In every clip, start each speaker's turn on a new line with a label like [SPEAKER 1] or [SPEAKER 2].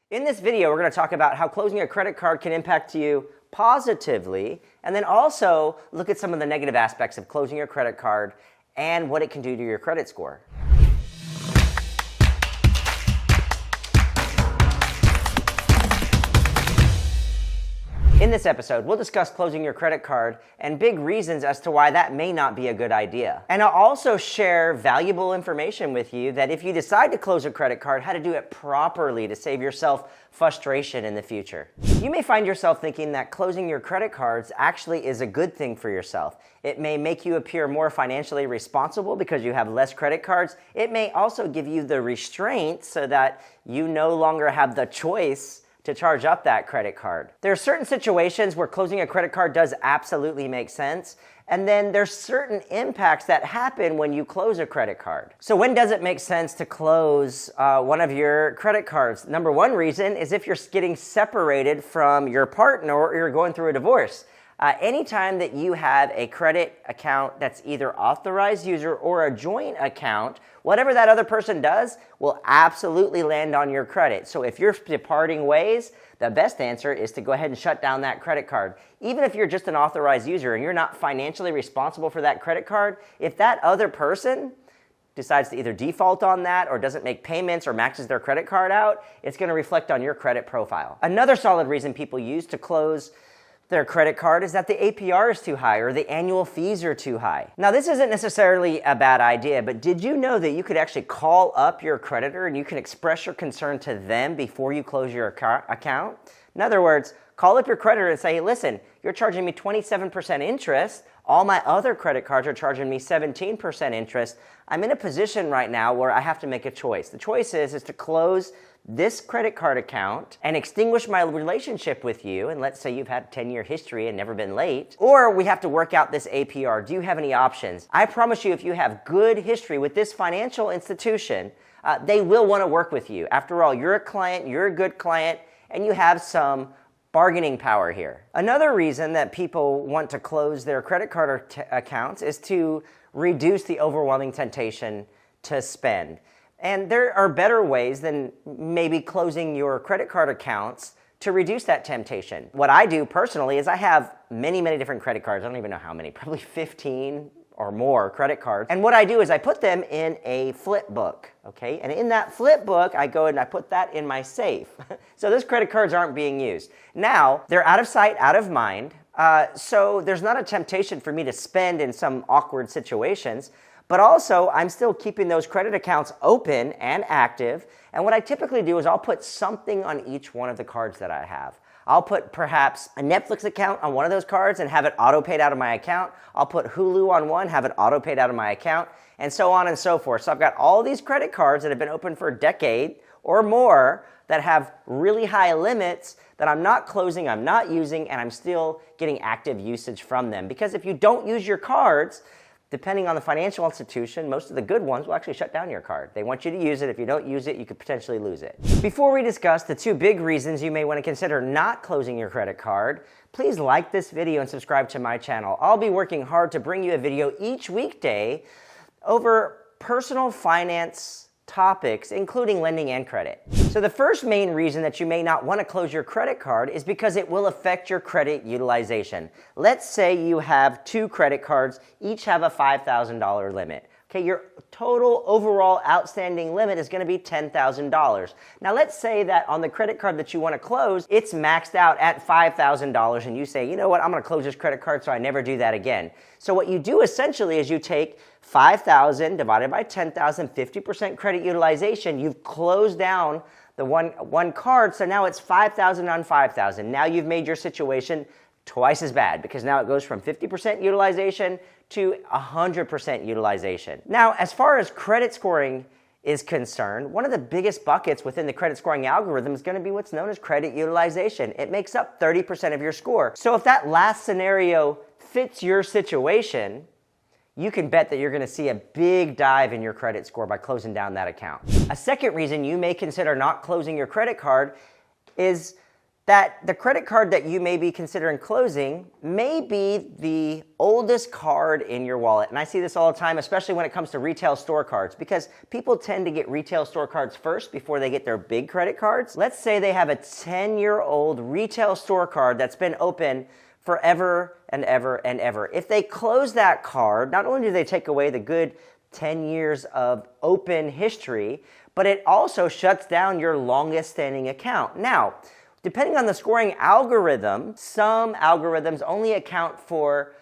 [SPEAKER 1] In this video, we're going to talk about how closing a credit card can impact you positively, and then also look at some of the negative aspects of closing your credit card and what it can do to your credit score. In this episode, we'll discuss closing your credit card and big reasons as to why that may not be a good idea. And I'll also share valuable information with you that if you decide to close a credit card, how to do it properly to save yourself frustration in the future. You may find yourself thinking that closing your credit cards actually is a good thing for yourself. It may make you appear more financially responsible because you have less credit cards. It may also give you the restraint so that you no longer have the choice to charge up that credit card. There are certain situations where closing a credit card does absolutely make sense, and then there's certain impacts that happen when you close a credit card. So when does it make sense to close one of your credit cards? Number one reason is if you're getting separated from your partner or you're going through a divorce. Anytime that you have a credit account that's either authorized user or a joint account, whatever that other person does will absolutely land on your credit. So if you're departing ways, the best answer is to go ahead and shut down that credit card. Even if you're just an authorized user and you're not financially responsible for that credit card, if that other person decides to either default on that or doesn't make payments or maxes their credit card out, it's going to reflect on your credit profile. Another solid reason people use to close their credit card is that the APR is too high or the annual fees are too high. Now, this isn't necessarily a bad idea, but did you know that you could actually call up your creditor and you can express your concern to them before you close your account? In other words, call up your creditor and say, hey, listen, you're charging me 27% interest. All my other credit cards are charging me 17% interest. I'm in a position right now where I have to make a choice. The choice is to close this credit card account and extinguish my relationship with you, and let's say you've had a 10-year history and never been late, or we have to work out this APR. Do you have any options? I promise you, if you have good history with this financial institution, they will want to work with you. After all, you're a client, you're a good client, and you have some bargaining power here. Another reason that people want to close their credit card accounts is to reduce the overwhelming temptation to spend. And there are better ways than maybe closing your credit card accounts to reduce that temptation. What I do personally is I have many different credit cards. I don't even know how many, probably 15 or more credit cards. And what I do is I put them in a flip book, okay? And in that flip book, I go and I put that in my safe. So those credit cards aren't being used. Now, they're out of sight, out of mind. So there's not a temptation for me to spend in some awkward situations. But also, I'm still keeping those credit accounts open and active. And what I typically do is I'll put something on each one of the cards that I have. I'll put perhaps a Netflix account on one of those cards and have it auto-paid out of my account. I'll put Hulu on one, have it auto-paid out of my account, and so on and so forth. So I've got all these credit cards that have been open for a decade or more that have really high limits that I'm not closing, I'm not using, and I'm still getting active usage from them. Because if you don't use your cards, depending on the financial institution, most of the good ones will actually shut down your card. They want you to use it. If you don't use it, you could potentially lose it. Before we discuss the two big reasons you may want to consider not closing your credit card, please like this video and subscribe to my channel. I'll be working hard to bring you a video each weekday over personal finance topics, including lending and credit. So the first main reason that you may not want to close your credit card is because it will affect your credit utilization. Let's say you have two credit cards, each have a $5,000 limit. Okay, your total overall outstanding limit is going to be $10,000. Now let's say that on the credit card that you want to close, it's maxed out at $5,000 and you say, you know what, I'm going to close this credit card so I never do that again. So what you do essentially is you take 5,000 divided by 10,000, 50% credit utilization. You've closed down the one card, so now it's 5,000 on 5,000. Now you've made your situation twice as bad because now it goes from 50% utilization to 100% utilization. Now, as far as credit scoring is concerned, one of the biggest buckets within the credit scoring algorithm is going to be what's known as credit utilization. It makes up 30% of your score. So if that last scenario fits your situation, you can bet that you're going to see a big dive in your credit score by closing down that account. A second reason you may consider not closing your credit card is that the credit card that you may be considering closing may be the oldest card in your wallet. And I see this all the time, especially when it comes to retail store cards, because people tend to get retail store cards first before they get their big credit cards. Let's say they have a 10-year-old retail store card that's been open forever and ever and ever. If they close that card, not only do they take away the good 10 years of open history, but it also shuts down your longest standing account. Now, depending on the scoring algorithm, some algorithms only account for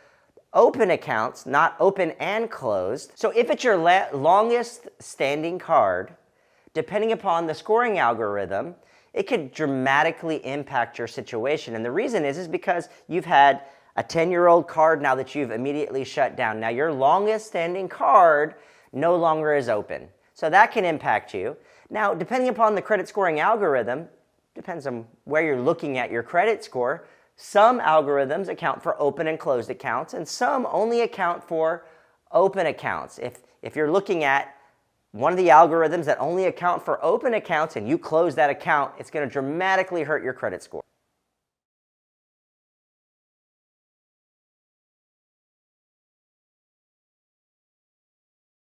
[SPEAKER 1] open accounts, not open and closed. So if it's your longest standing card, depending upon the scoring algorithm, it could dramatically impact your situation. And the reason is because you've had a 10-year-old card now that you've immediately shut down. Now your longest standing card no longer is open. So that can impact you. Now, depending upon the credit scoring algorithm, depends on where you're looking at your credit score, some algorithms account for open and closed accounts, and some only account for open accounts. If you're looking at one of the algorithms that only account for open accounts and you close that account, it's going to dramatically hurt your credit score.